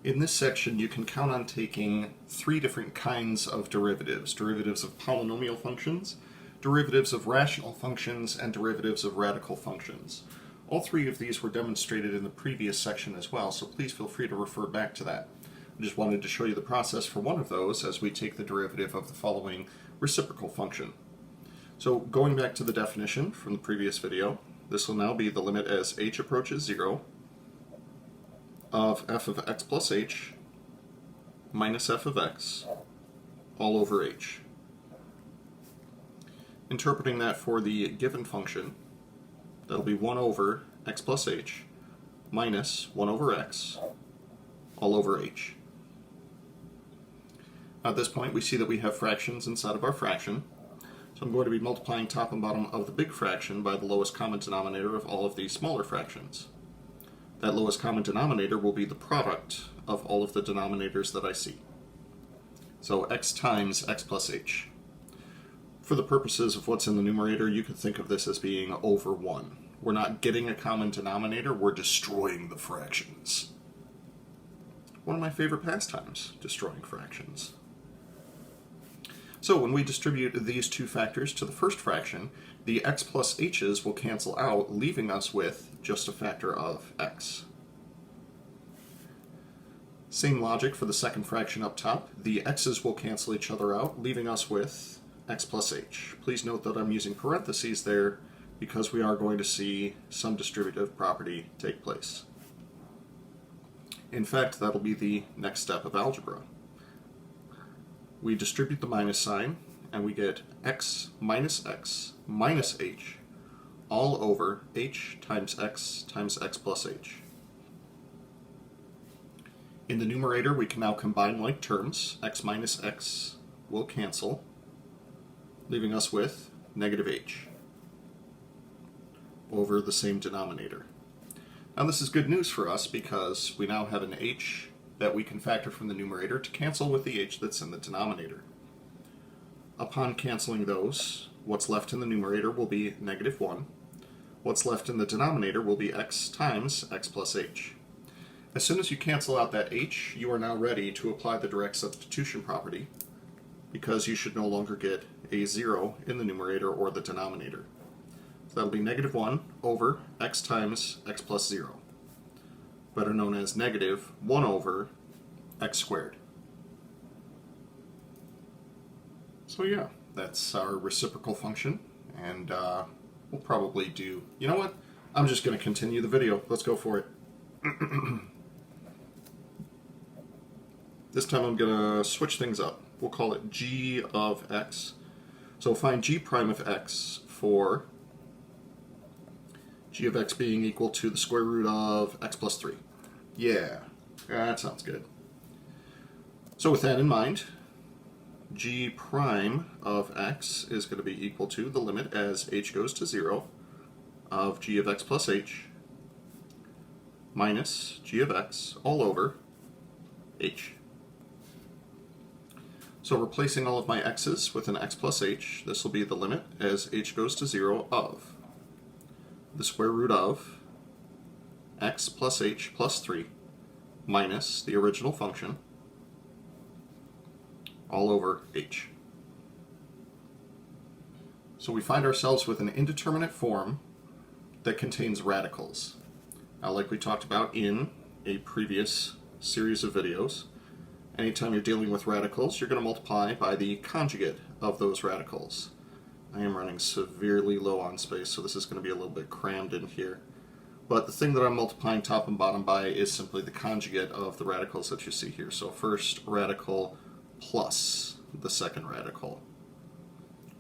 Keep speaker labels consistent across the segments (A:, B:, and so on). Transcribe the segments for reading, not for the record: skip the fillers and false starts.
A: In this section, you can count on taking three different kinds of derivatives. Derivatives of polynomial functions, derivatives of rational functions, and derivatives of radical functions. All three of these were demonstrated in the previous section as well, so please feel free to refer back to that. I just wanted to show you the process for one of those as we take the derivative of the following reciprocal function. So going back to the definition from the previous video, this will now be the limit as h approaches 0 of f of x plus h minus f of x all over h. Interpreting that for the given function, that'll be 1 over x plus h minus 1 over x all over h. At this point, we see that we have fractions inside of our fraction, so I'm going to be multiplying top and bottom of the big fraction by the lowest common denominator of all of these smaller fractions. That lowest common denominator will be the product of all of the denominators that I see. So x times x plus h. For the purposes of what's in the numerator, you could think of this as being over 1. We're not getting a common denominator, we're destroying the fractions. One of my favorite pastimes, destroying fractions. So when we distribute these two factors to the first fraction, the x plus h's will cancel out, leaving us with just a factor of x. Same logic for the second fraction up top. The x's will cancel each other out, leaving us with x plus h. Please note that I'm using parentheses there because we are going to see some distributive property take place. In fact, that'll be the next step of algebra. We distribute the minus sign, and we get x minus h all over h times x plus h. In the numerator, we can now combine like terms. X minus x will cancel, leaving us with negative h over the same denominator. Now this is good news for us because we now have an h that we can factor from the numerator to cancel with the h that's in the denominator. Upon canceling those, what's left in the numerator will be negative 1. What's left in the denominator will be x times x plus h. As soon as you cancel out that h, you are now ready to apply the direct substitution property because you should no longer get a 0 in the numerator or the denominator. So that'll be negative 1 over x times x plus 0, better known as negative 1 over x squared. So yeah, that's our reciprocal function, and we'll probably do, you know what, I'm just going to continue the video. Let's go for it. This time I'm going to switch things up. We'll call it g of x. So find g prime of x for g of x being equal to the square root of x plus 3. Yeah, that sounds good. So with that in mind, g prime of x is going to be equal to the limit as h goes to 0 of g of x plus h minus g of x all over h. So replacing all of my x's with an x plus h, this will be the limit as h goes to 0 of the square root of x plus h plus 3 minus the original function all over h. So we find ourselves with an indeterminate form that contains radicals. Now, like we talked about in a previous series of videos, anytime you're dealing with radicals, you're going to multiply by the conjugate of those radicals. I am running severely low on space, so this is going to be a little bit crammed in here. But the thing that I'm multiplying top and bottom by is simply the conjugate of the radicals that you see here. So first radical plus the second radical.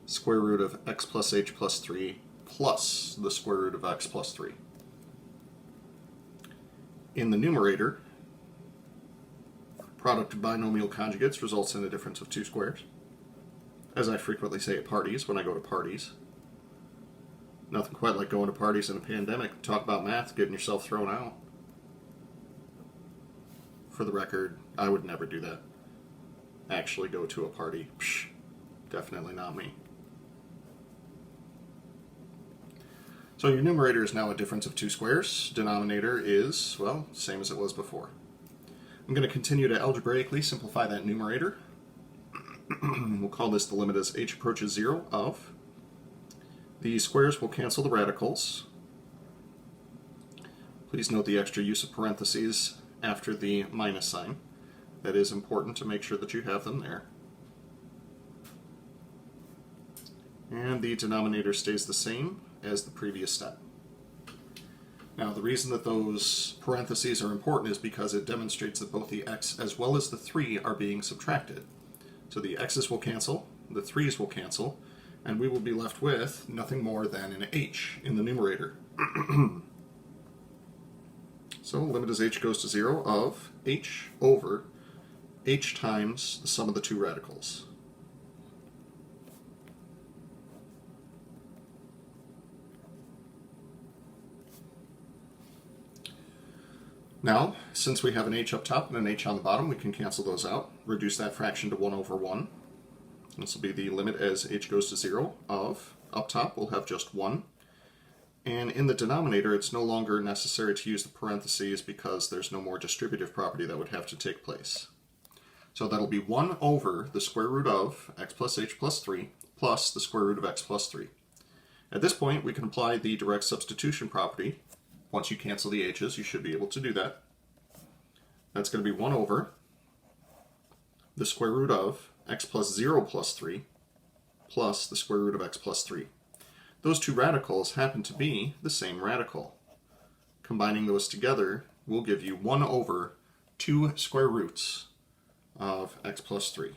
A: Square root of x plus h plus 3 plus the square root of x plus 3. In the numerator, product of binomial conjugates results in a difference of 2 squares. As I frequently say at parties when I go to parties. Nothing quite like going to parties in a pandemic. Talk about math, getting yourself thrown out. For the record, I would never do that. Actually go to a party. Psh, definitely not me. So your numerator is now a difference of 2 squares. Denominator is, well, same as it was before. I'm going to continue to algebraically simplify that numerator. We'll call this the limit as h approaches 0 of. The squares will cancel the radicals. Please note the extra use of parentheses after the minus sign. That is important to make sure that you have them there. And the denominator stays the same as the previous step. Now, the reason that those parentheses are important is because it demonstrates that both the x as well as the 3 are being subtracted. So the x's will cancel, the 3's will cancel, and we will be left with nothing more than an h in the numerator. So limit as h goes to 0 of h over h times the sum of the two radicals. Now, since we have an h up top and an h on the bottom, we can cancel those out, reduce that fraction to 1 over 1. This will be the limit as h goes to 0 of, up top we'll have just 1. And in the denominator, it's no longer necessary to use the parentheses because there's no more distributive property that would have to take place. So that'll be 1 over the square root of x plus h plus 3 plus the square root of x plus 3. At this point, we can apply the direct substitution property. Once you cancel the h's, you should be able to do that. That's going to be 1 over the square root of x plus 0 plus 3 plus the square root of x plus 3. Those two radicals happen to be the same radical. Combining those together will give you 1 over 2 square roots of x plus 3.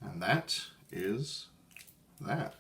A: And that is that.